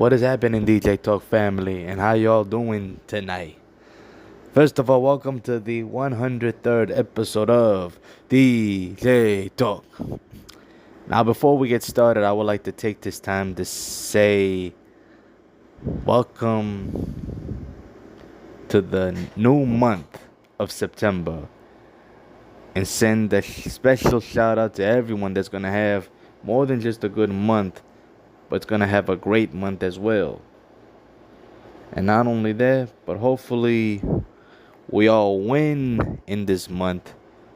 What is happening, DJ Talk family, and how y'all doing tonight? First of all, welcome to the 103rd episode of DJ Talk. Now, before we get started, I would like to take this time to say welcome to the new month of September and send a special shout out to everyone that's going to have more than just a good month, but it's going to have a great month as well. And not only that, but hopefully we all win in this month,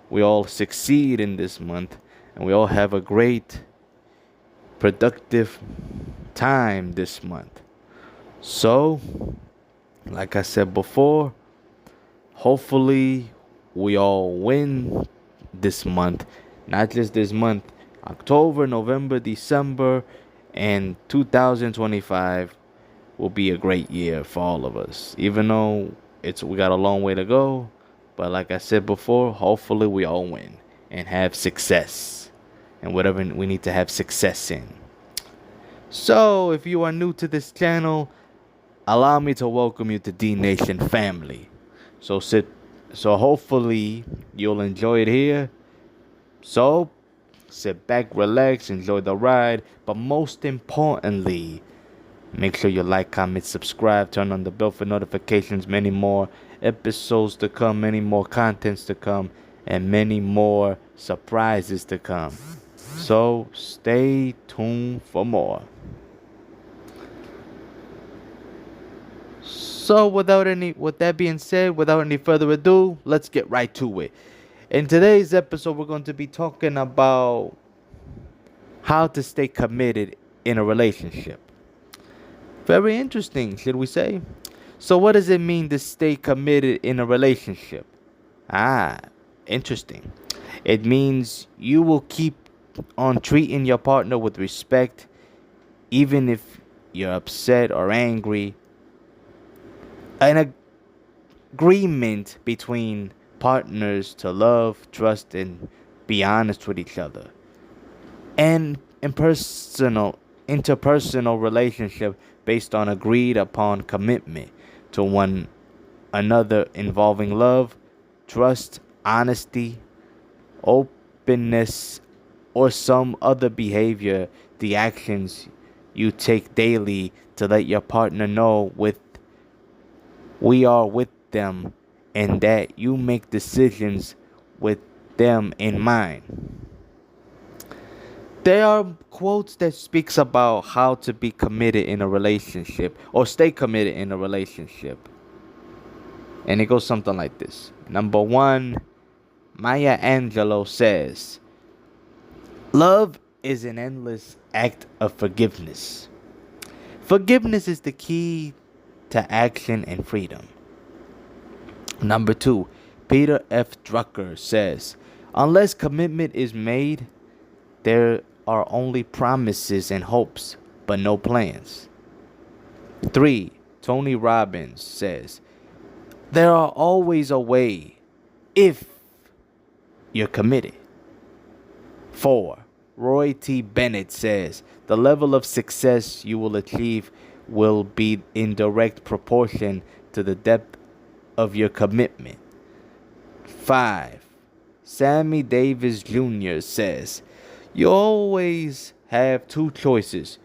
we all succeed in this month, and we all have a great, productive time this month. So, like I said before, hopefully we all win this month. Not just this month, October, November, December, and 2025 will be a great year for all of us. Even though we got a long way to go, but like I said before, hopefully we all win and have success and whatever we need to have success in. So, if you are new to this channel, allow me to welcome you to D Nation family. So hopefully you'll enjoy it here. So sit back, relax, enjoy the ride, but most importantly, make sure you like, comment, subscribe, turn on the bell for notifications. Many more episodes to come, many more contents to come, and many more surprises to come. So stay tuned for more. So with that being said, without any further ado, let's get right to it. In today's episode, we're going to be talking about how to stay committed in a relationship. Very interesting, should we say? So what does it mean to stay committed in a relationship? Interesting. It means you will keep on treating your partner with respect, even if you're upset or angry. An agreement between partners to love, trust, and be honest with each other. And interpersonal relationship based on agreed upon commitment to one another involving love, trust, honesty, openness, or some other behavior, the actions you take daily to let your partner know we are with them and that you make decisions with them in mind. There are quotes that speaks about how to be committed in a relationship or stay committed in a relationship. And it goes something like this. Number 1, Maya Angelou says, "Love is an endless act of forgiveness. Forgiveness is the key to action and freedom." Number 2, Peter F. Drucker says, "Unless commitment is made, there are only promises and hopes, but no plans." 3, Tony Robbins says, "There are always a way if you're committed." 4, Roy T. Bennett says, "The level of success you will achieve will be in direct proportion to the depth of your commitment." 5, Sammy Davis Jr. says, "You always have two choices,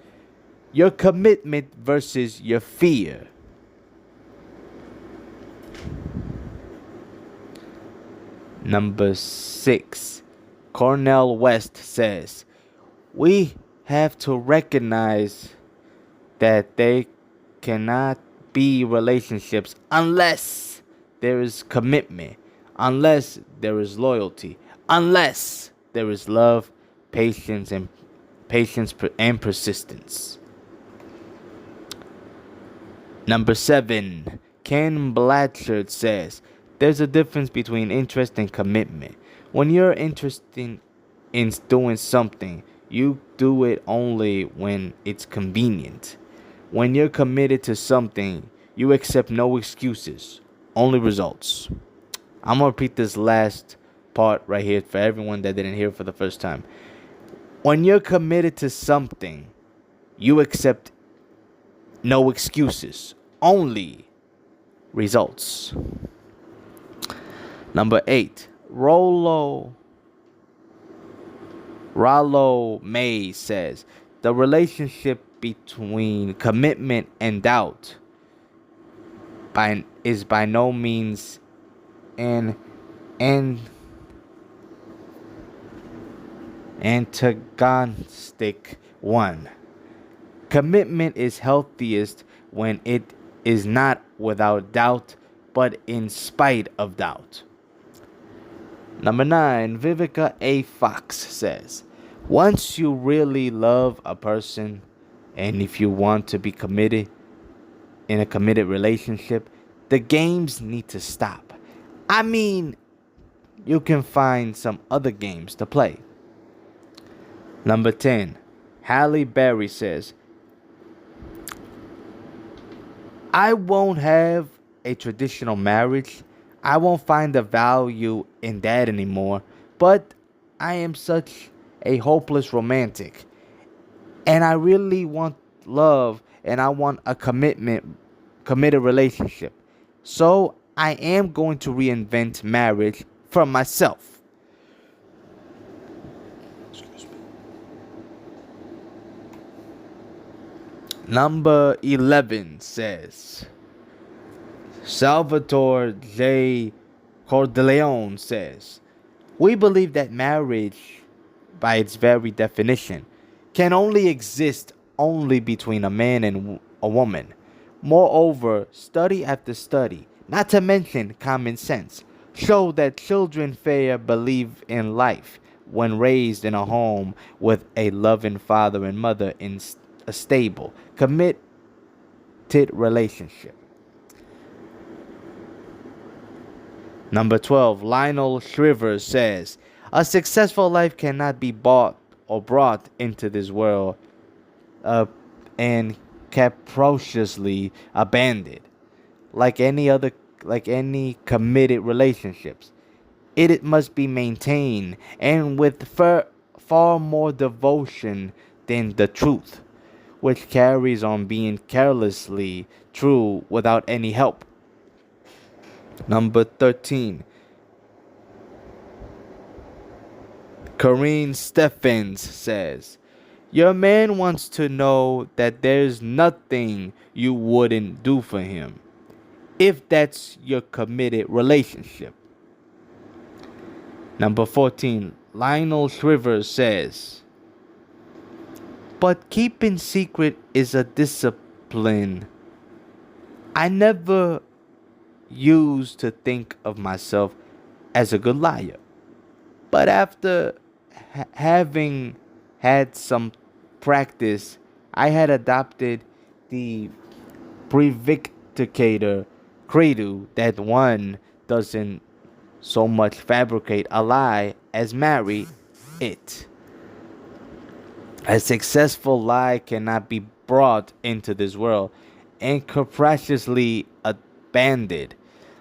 your commitment versus your fear." Number 6, Cornel West says, "We have to recognize that they cannot be relationships unless there is commitment, unless there is loyalty, unless there is love, patience and persistence." Number 7, Ken Blanchard says, "There's a difference between interest and commitment. When you're interested in doing something, you do it only when it's convenient. When you're committed to something, you accept no excuses, only results." I'm going to repeat this last part right here for everyone that didn't hear it for the first time. When you're committed to something, you accept No excuses, only results. Number 8, Rollo May says the relationship between commitment and doubt is by no means an antagonistic one. Commitment is healthiest when it is not without doubt, but in spite of doubt. Number 9, Vivica A. Fox says, once you really love a person, and if you want to be committed in a committed relationship, the games need to stop. I mean, you can find some other games to play. Number 10, Halle Berry says, I won't have a traditional marriage. I won't find the value in that anymore. But I am such a hopeless romantic. And I really want love and I want a committed relationship. So I am going to reinvent marriage for myself. Number 11 says, Salvatore J. Cordeleon says, we believe that marriage, by its very definition, can only exist only between a man and a woman. Moreover, study after study, not to mention common sense, show that children fair believe in life when raised in a home with a loving father and mother in a stable, committed relationship. Number 12, Lionel Shriver says, a successful life cannot be bought or brought into this world and capriciously abandoned. Like any committed relationships, it must be maintained and with far more devotion than the truth, which carries on being carelessly true without any help. Number 13, Corinne Stephens says, your man wants to know that there's nothing you wouldn't do for him, if that's your committed relationship. Number 14, Lionel Shriver says, but keeping secret is a discipline. I never used to think of myself as a good liar. But after having had some practice, I had adopted the prevaricator credo that one doesn't so much fabricate a lie as marry it. A successful lie cannot be brought into this world and capriciously abandoned.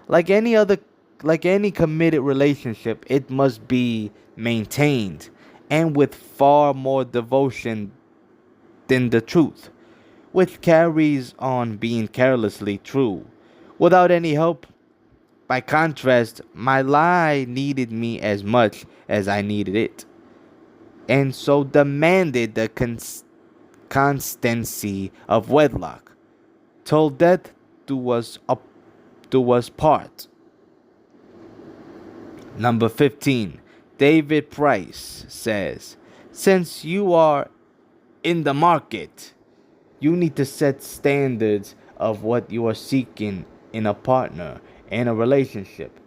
Like any committed relationship, it must be maintained and with far more devotion than the truth, which carries on being carelessly true, without any help. By contrast, my lie needed me as much as I needed it, and so demanded the constancy of wedlock, till death do us part. Number 15, David Price says, since you are in the market, you need to set standards of what you are seeking in a partner and a relationship.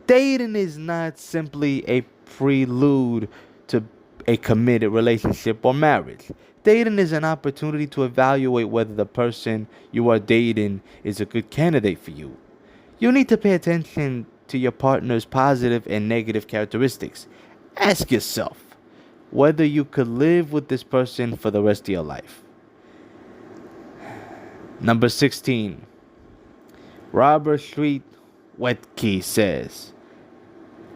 Dating is not simply a prelude to a committed relationship or marriage. Dating is an opportunity to evaluate whether the person you are dating is a good candidate for you. You need to pay attention to your partner's positive and negative characteristics. Ask yourself whether you could live with this person for the rest of your life. Number 16, Robert Street Wetke says,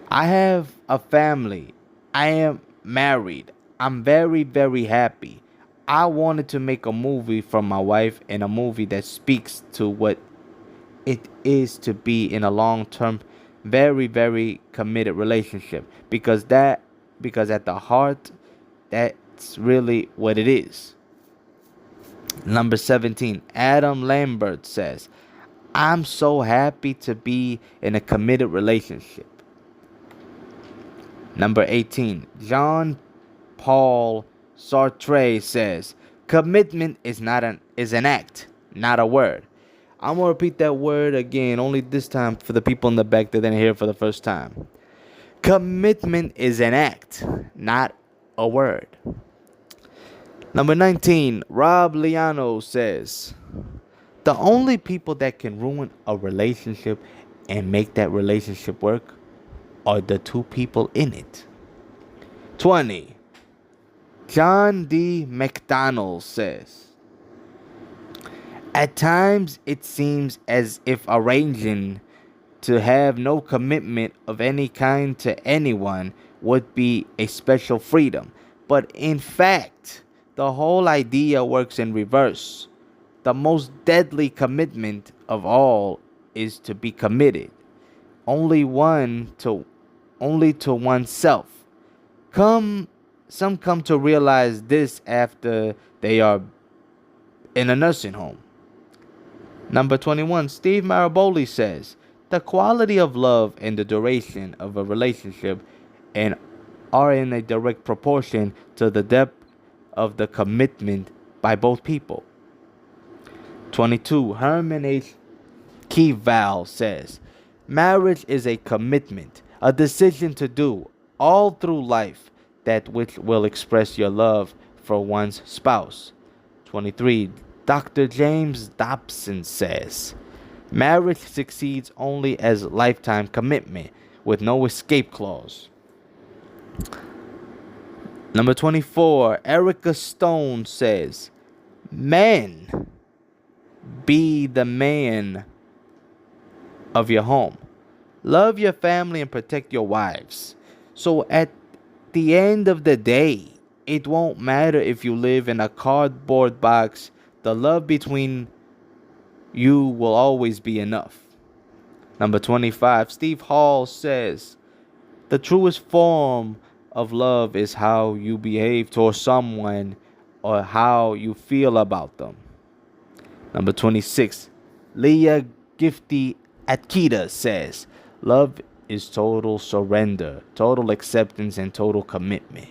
I have a family. I am married. I'm very, very happy. I wanted to make a movie for my wife, and a movie that speaks to what it is to be in a long-term, very, very committed relationship. Because at the heart, that's really what it is. Number 17, Adam Lambert says, I'm so happy to be in a committed relationship. Number 18, John Paul Sartre says, commitment is an act, not a word. I'm gonna repeat that word again, only this time for the people in the back that didn't hear it for the first time. Commitment is an act, not a word. Number 19, Rob Liano says, the only people that can ruin a relationship and make that relationship work are the two people in it. 20, John D. McDonald says, at times it seems as if arranging to have no commitment of any kind to anyone would be a special freedom. But in fact, the whole idea works in reverse. The most deadly commitment of all is to be committed only to oneself. Some come to realize this after they are in a nursing home. Number 21, Steve Maraboli says, the quality of love and the duration of a relationship and are in a direct proportion to the depth of the commitment by both people. 22, Herman H. Keyval says, marriage is a commitment, a decision to do all through life that which will express your love for one's spouse. 23, Dr. James Dobson says, marriage succeeds only as lifetime commitment with no escape clause. Number 24, Erica Stone says, men, be the man of your home. Love your family and protect your wives. So at the end of the day, it won't matter if you live in a cardboard box. The love between you will always be enough. Number 25, Steve Hall says, the truest form of love is how you behave towards someone or how you feel about them. Number 26, Leah Gifty Akita says, love is total surrender, total acceptance, and total commitment.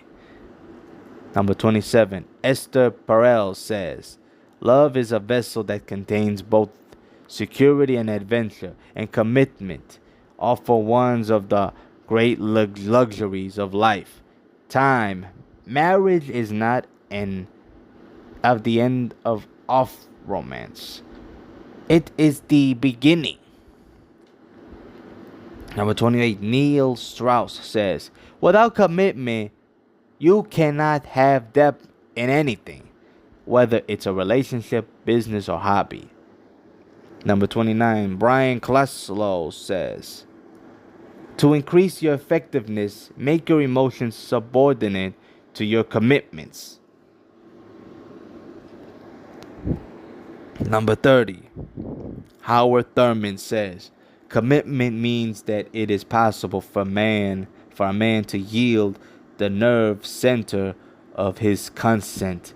Number 27, Esther Perel says, love is a vessel that contains both security and adventure and commitment, offer ones of the great luxuries of life. Time. Marriage is not an of the end of romance. It is the beginning. Number 28, Neil Strauss says, without commitment, you cannot have depth in anything, whether it's a relationship, business, or hobby. Number 29, Brian Klaslow says, to increase your effectiveness, make your emotions subordinate to your commitments. Number 30, Howard Thurman says, commitment means that it is possible for a man to yield the nerve center of his consent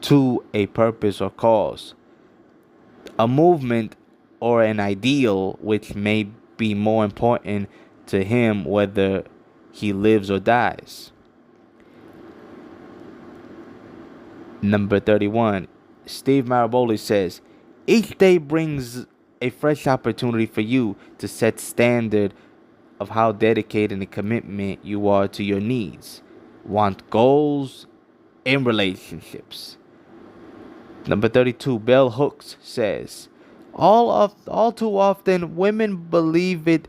to a purpose or cause, a movement or an ideal which may be more important to him whether he lives or dies. Number 31, Steve Maraboli says, each day brings a fresh opportunity for you to set standard of how dedicated and commitment you are to your needs, want, goals in relationships. Number 32, Bell Hooks says, all too often women believe it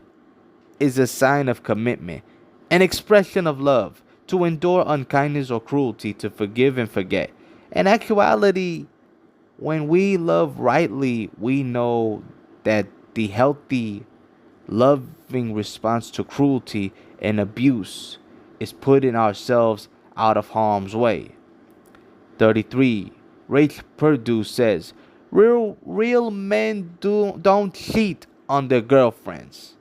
is a sign of commitment, an expression of love, to endure unkindness or cruelty, to forgive and forget. In actuality, when we love rightly, we know that the healthy, loving response to cruelty and abuse is putting ourselves out of harm's way. 33. Rach Purdue says, real men don't cheat on their girlfriends.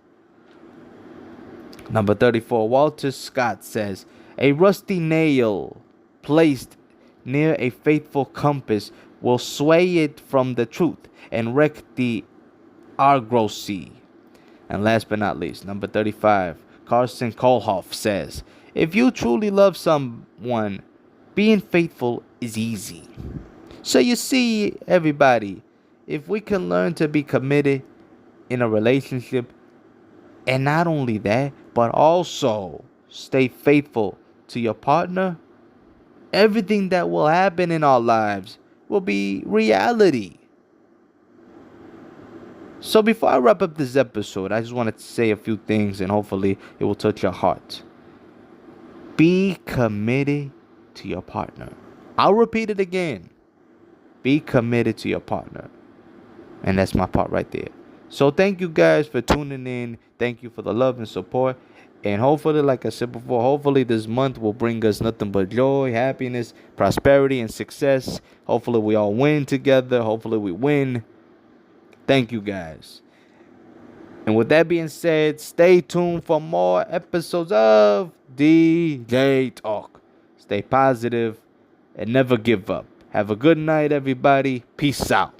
Number 34. Walter Scott says, a rusty nail placed near a faithful compass will sway it from the truth and wreck the argosy. And last but not least, number 35. Carson Kohlhoff says, if you truly love someone, being faithful is easy. So you see, everybody, if we can learn to be committed in a relationship, and not only that, but also stay faithful to your partner, everything that will happen in our lives will be reality. So before I wrap up this episode, I just wanted to say a few things and hopefully it will touch your heart. Be committed to your partner. I'll repeat it again. Be committed to your partner. And that's my part right there. So thank you guys for tuning in. Thank you for the love and support. And hopefully, like I said before, hopefully this month will bring us nothing but joy, happiness, prosperity, and success. Hopefully we all win together. Hopefully we win. Thank you guys. And with that being said, stay tuned for more episodes of DJ Talk. Stay positive and never give up. Have a good night, everybody. Peace out.